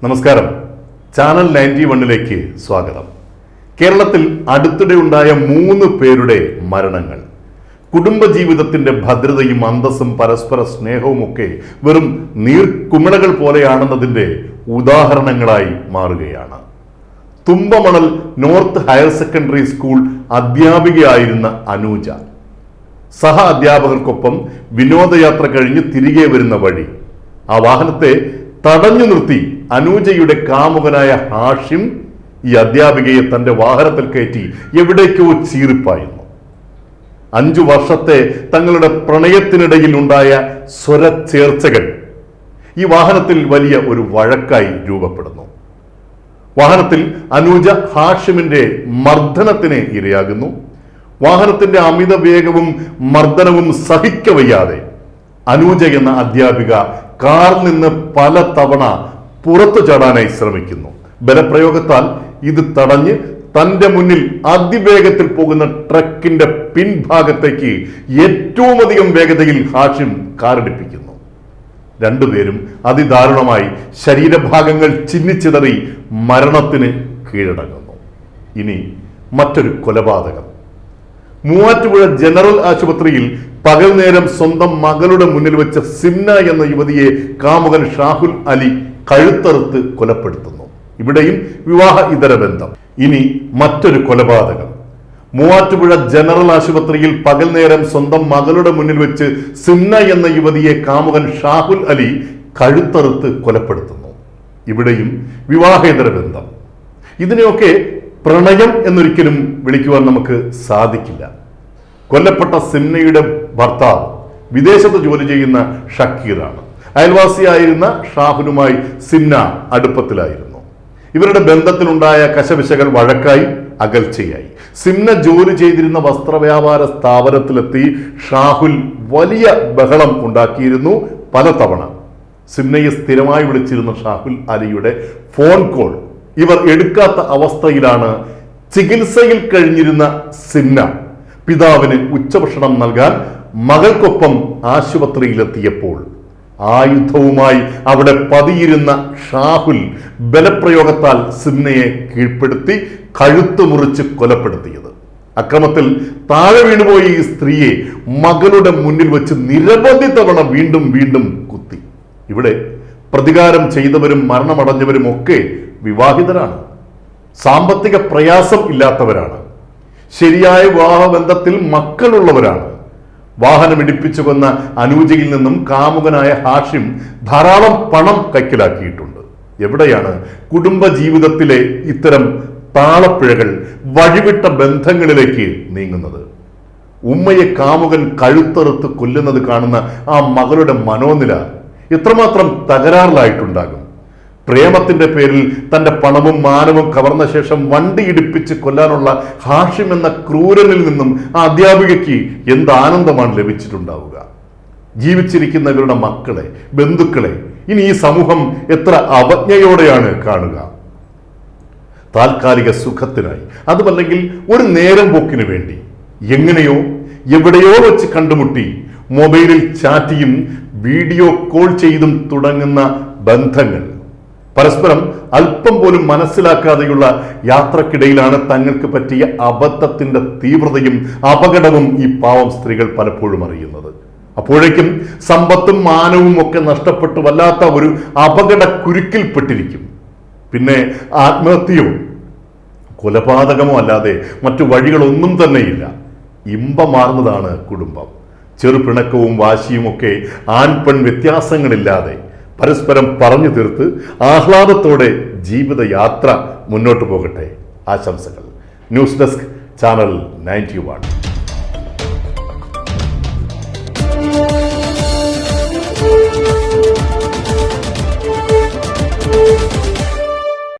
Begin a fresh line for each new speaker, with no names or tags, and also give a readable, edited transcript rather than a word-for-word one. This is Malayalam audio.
നമസ്കാരം. ചാനൽ 91ലേക്ക് സ്വാഗതം. കേരളത്തിൽ അടുത്തിടെ ഉണ്ടായ 3 പേരുടെ മരണങ്ങൾ കുടുംബജീവിതത്തിന്റെ ഭദ്രതയും അന്തസ്സും പരസ്പര സ്നേഹവുമൊക്കെ വെറും നീർക്കുമിളകൾ പോലെയാണെന്നതിന്റെ ഉദാഹരണങ്ങളായി മാറുകയാണ്. Thumpamon north higher secondary school അധ്യാപികയായിരുന്ന അനൂജ സഹ അധ്യാപകർക്കൊപ്പം വിനോദയാത്ര കഴിഞ്ഞ് തിരികെ വരുന്ന വഴി ആ വാഹനത്തെ തടഞ്ഞു നിർത്തി അനൂജയുടെ കാമുകനായ ഹാഷിം ഈ അധ്യാപികയെ തന്റെ വാഹനത്തിൽ കയറ്റി എവിടേക്കോ ചീറിപ്പായുന്നു. 5 വർഷത്തെ തങ്ങളുടെ പ്രണയത്തിനിടയിൽ ഉണ്ടായ സ്വരച്ചേർച്ചകൾ ഈ വാഹനത്തിൽ വലിയ ഒരു വഴക്കായി രൂപപ്പെടുന്നു. വാഹനത്തിൽ അനൂജ ഹാഷിമിന്റെ മർദ്ദനത്തിന് ഇരയാകുന്നു. വാഹനത്തിന്റെ അമിത വേഗവും മർദ്ദനവും സഹിക്കവയ്യാതെ അനൂജ എന്ന അധ്യാപിക കാറിൽ നിന്ന് പല തവണ പുറത്തു ചാടാനായി ശ്രമിക്കുന്നു. ബലപ്രയോഗത്താൽ ഇത് തടഞ്ഞ് തന്റെ മുന്നിൽ അതിവേഗത്തിൽ പോകുന്ന ട്രക്കിന്റെ പിൻഭാഗത്തേക്ക് ഏറ്റവും അധികം വേഗതയിൽ ഹാഷിം കാറിടിപ്പിക്കുന്നു. രണ്ടുപേരും അതിദാരുണമായി ശരീരഭാഗങ്ങൾ ചിന്നിച്ചിതറി മരണത്തിന് കീഴടങ്ങുന്നു. ഇനി മറ്റൊരു കൊലപാതകം. മൂവാറ്റുപുഴ ജനറൽ ആശുപത്രിയിൽ പകൽ നേരം സ്വന്തം മകളുടെ മുന്നിൽ വെച്ച സിംന എന്ന യുവതിയെ കാമുകൻ ഷാഹുൽ അലി കഴുത്തറുത്ത് കൊലപ്പെടുത്തുന്നു. ഇവിടെയും വിവാഹ ഇതര ബന്ധം. ഇനി മറ്റൊരു കൊലപാതകം. മൂവാറ്റുപുഴ ജനറൽ ആശുപത്രിയിൽ പകൽ നേരം സ്വന്തം മകളുടെ മുന്നിൽ വെച്ച് സിംന എന്ന യുവതിയെ കാമുകൻ ഷാഹുൽ അലി കഴുത്തറുത്ത് കൊലപ്പെടുത്തുന്നു. ഇവിടെയും വിവാഹേതര ബന്ധം. ഇതിനെയൊക്കെ പ്രണയം എന്നൊരിക്കലും വിളിക്കുവാൻ നമുക്ക് സാധിക്കില്ല. കൊല്ലപ്പെട്ട സിംനയുടെ ഭർത്താവ് വിദേശത്ത് ജോലി ചെയ്യുന്ന ഷക്കീറാണ്. അയൽവാസിയായിരുന്ന ഷാഹുലുമായി സിംന അടുപ്പത്തിലായിരുന്നു. ഇവരുടെ ബന്ധത്തിലുണ്ടായ കശപിശകൾ വഴക്കായി അകൽച്ചയായി. സിംന ജോലി ചെയ്തിരുന്ന വസ്ത്രവ്യാപാര സ്ഥാപനത്തിലെത്തി ഷാഹുൽ വലിയ ബഹളം ഉണ്ടാക്കിയിരുന്നു. പലതവണ സിംനയെ സ്ഥിരമായി വിളിച്ചിരുന്ന ഷാഹുൽ അലിയുടെ ഫോൺ കോൾ ഇവർ എടുക്കാത്ത അവസ്ഥയിലാണ് ചികിത്സയിൽ കഴിഞ്ഞിരുന്ന സിംന പിതാവിന് ഉച്ചഭക്ഷണം നൽകാൻ മകൾക്കൊപ്പം ആശുപത്രിയിലെത്തിയപ്പോൾ ആയുധവുമായി അവിടെ പതിയിരുന്ന ഷാഹുൽ ബലപ്രയോഗത്താൽ സിംനയെ കീഴ്പ്പെടുത്തി കഴുത്ത് മുറിച്ച് കൊലപ്പെടുത്തിയത്. അക്രമത്തിൽ താഴെ വീണുപോയ ഈ സ്ത്രീയെ മകളുടെ മുന്നിൽ വെച്ച് നിരവധി തവണ വീണ്ടും വീണ്ടും കുത്തി. ഇവിടെ പ്രതികാരം ചെയ്തവരും മരണമടഞ്ഞവരും ഒക്കെ വിവാഹിതരാണ്. സാമ്പത്തിക പ്രയാസം ഇല്ലാത്തവരാണ്. ശരിയായ വിവാഹബന്ധത്തിൽ മക്കളുള്ളവരാണ്. വാഹനം ഇടിപ്പിച്ചു കൊന്ന അനൂജയിൽ നിന്നും കാമുകനായ ഹാഷിം ധാരാളം പണം കൈക്കലാക്കിയിട്ടുണ്ട്. എവിടെയാണ് കുടുംബ ജീവിതത്തിലെ ഇത്തരം താളപ്പിഴകൾ വഴിവിട്ട ബന്ധങ്ങളിലേക്ക് നീങ്ങുന്നത്? ഉമ്മയെ കാമുകൻ കഴുത്തറുത്ത് കൊല്ലുന്നത് കാണുന്ന ആ മകളുടെ മനോനില എത്രമാത്രം തകരാറിലായിട്ടുണ്ടാകും? പ്രേമത്തിന്റെ പേരിൽ തന്റെ പണവും മാനവും കവർന്ന ശേഷം വണ്ടി ഇടിപ്പിച്ച് കൊല്ലാനുള്ള ഹാഷിം എന്ന ക്രൂരനിൽ നിന്നും ആ അധ്യാപികയ്ക്ക് എന്ത് ആനന്ദമാണ് ലഭിച്ചിട്ടുണ്ടാവുക? ജീവിച്ചിരിക്കുന്നവരുടെ മക്കളെ, ബന്ധുക്കളെ ഇനി ഈ സമൂഹം എത്ര അവജ്ഞയോടെയാണ് കാണുക? താൽക്കാലിക സുഖത്തിനായി, അതുമല്ലെങ്കിൽ ഒരു നേരം പോക്കിന് വേണ്ടി എങ്ങനെയോ എവിടെയോ വെച്ച് കണ്ടുമുട്ടി മൊബൈലിൽ ചാറ്റിയും വീഡിയോ കോൾ ചെയ്തും തുടങ്ങുന്ന ബന്ധങ്ങൾ പരസ്പരം അല്പം പോലും മനസ്സിലാക്കാതെയുള്ള യാത്രക്കിടയിലാണ് തങ്ങൾക്ക് പറ്റിയ അബദ്ധത്തിന്റെ തീവ്രതയും അപകടവും ഈ പാവം സ്ത്രീകൾ പലപ്പോഴും അറിയുന്നത്. അപ്പോഴേക്കും സമ്പത്തും മാനവും ഒക്കെ നഷ്ടപ്പെട്ടു വല്ലാത്ത ഒരു അപകട കുരുക്കിൽപ്പെട്ടിരിക്കും. പിന്നെ ആത്മഹത്യയോ കൊലപാതകമോ അല്ലാതെ മറ്റു വഴികളൊന്നും തന്നെയില്ല. ഇമ്പമാർന്നതാണ് കുടുംബം. ചെറുപിണക്കവും വാശിയുമൊക്കെ ആൺപെൺ വ്യത്യാസങ്ങളില്ലാതെ പരസ്പരം പറഞ്ഞു തീർത്ത് ആഹ്ലാദത്തോടെ ജീവിതയാത്ര മുന്നോട്ട് പോകട്ടെ. ആശംസകൾ. News desk, channel 91.